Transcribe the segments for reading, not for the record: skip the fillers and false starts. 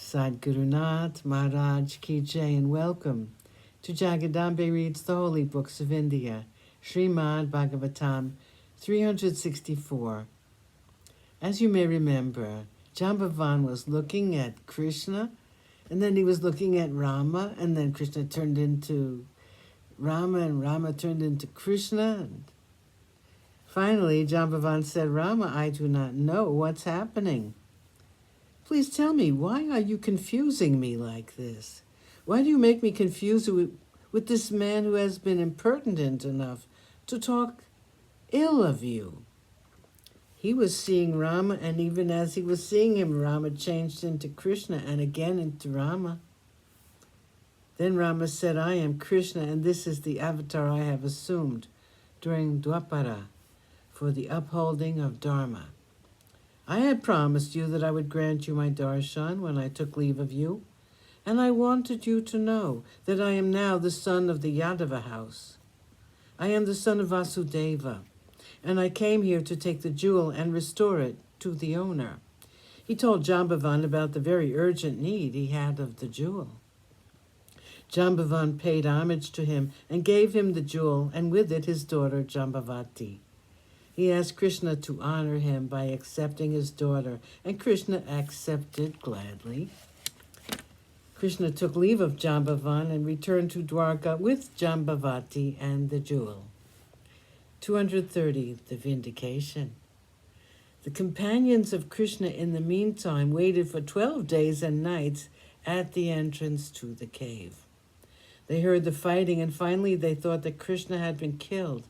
Sadgurunath Maharaj Ki Jai, and welcome to Jagadambe Reads the Holy Books of India, ShrimadBhagavatam364. As you may remember, Jambavan was looking at Krishna, and then he was looking at Rama, and then Krishna turned into Rama, and Rama turned into Krishna. And finally, Jambavan said, Rama, I do not know what's happening. Please tell me, why are you confusing me like this? Why do you make me confused with this man who has been impertinent enough to talk ill of you? He was seeing Rama, and even as he was seeing him, Rama changed into Krishna and again into Rama. Then Rama said, I am Krishna, and this is the avatar I have assumed during Dwapara for the upholding of Dharma. I had promised you that I would grant you my darshan when I took leave of you, and I wanted you to know that I am now the son of the Yadava house. I am the son of Vasudeva, and I came here to take the jewel and restore it to the owner. He told Jambavan about the very urgent need he had of the jewel. Jambavan paid homage to him and gave him the jewel, and with it his daughter Jambavati. He asked Krishna to honor him by accepting his daughter, and Krishna accepted gladly. Krishna took leave of Jambavan and returned to Dwarka with Jambavati and the jewel. 230, the vindication. The companions of Krishna in the meantime waited for 12 days and nights at the entrance to the cave. They heard the fighting, and finally they thought that Krishna had been killed,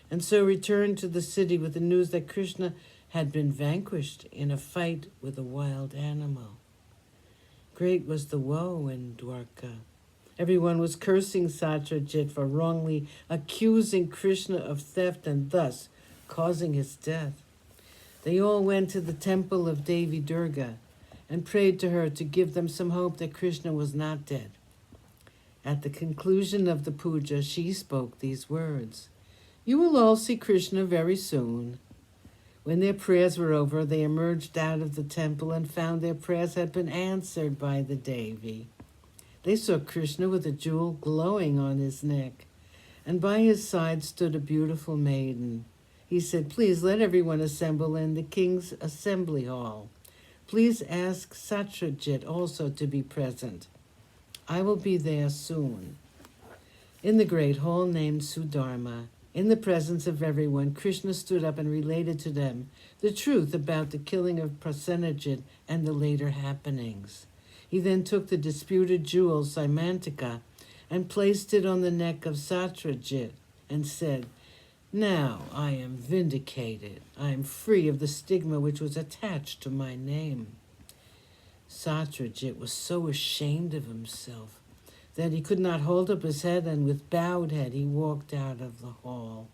and so returned to the city with the news that Krishna had been vanquished in a fight with a wild animal. Great was the woe in Dwarka. Everyone was cursing Satyajit for wrongly accusing Krishna of theft and thus causing his death. They all went to the temple of Devi Durga and prayed to her to give them some hope that Krishna was not dead. At the conclusion of the puja, she spoke these words, You will all see Krishna very soon. When their prayers were over, they emerged out of the temple and found their prayers had been answered by the Devi. They saw Krishna with a jewel glowing on his neck, and by his side stood a beautiful maiden. He said, Please let everyone assemble in the king's assembly hall. Please ask Satyajit also to be present. I will be there soon. In the great hall named Sudharma, in the presence of everyone, Krishna stood up and related to them the truth about the killing of Prasenajit and the later happenings. He then took the disputed jewel, Saimantika, and placed it on the neck of Satyajit and said, Now I am vindicated. I am free of the stigma which was attached to my name. Satyajit was so ashamed of himself that he could not hold up his head, and with bowed head he walked out of the hall.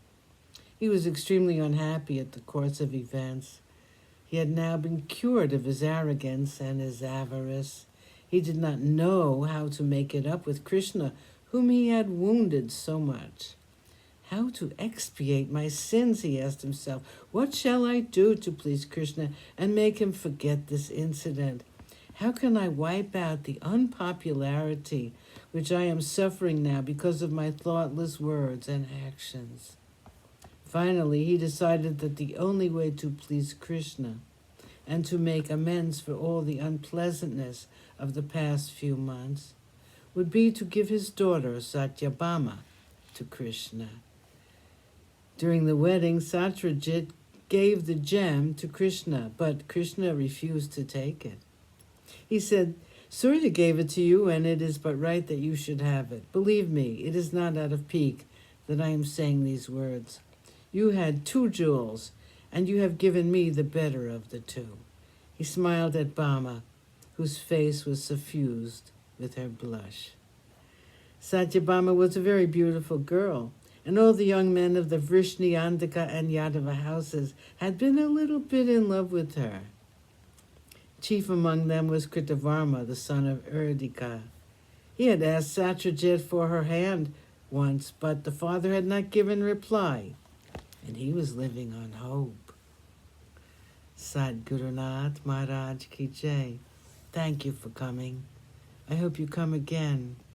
He was extremely unhappy at the course of events. He had now been cured of his arrogance and his avarice. He did not know how to make it up with Krishna, whom he had wounded so much. How to expiate my sins, he asked himself. What shall I do to please Krishna and make him forget this incident? How can I wipe out the unpopularity which I am suffering now because of my thoughtless words and actions? Finally, he decided that the only way to please Krishna and to make amends for all the unpleasantness of the past few months would be to give his daughter, Satyabhama, to Krishna. During the wedding, Satyajit gave the gem to Krishna, but Krishna refused to take it. He said, Surya gave it to you, and it is but right that you should have it. Believe me, it is not out of pique that I am saying these words. You had 2 jewels, and you have given me the better of the 2. He smiled at Bhama, whose face was suffused with her blush. Satyabhama was a very beautiful girl, and all the young men of the Vrishni, Andhaka, and Yadava houses had been a little bit in love with her. Chief among them was Kritavarma, the son of Erdika. He had asked Satyajit for her hand once, but the father had not given reply, and he was living on hope. Sadgurunath Maharaj Ki Jai. Thank you for coming. I hope you come again.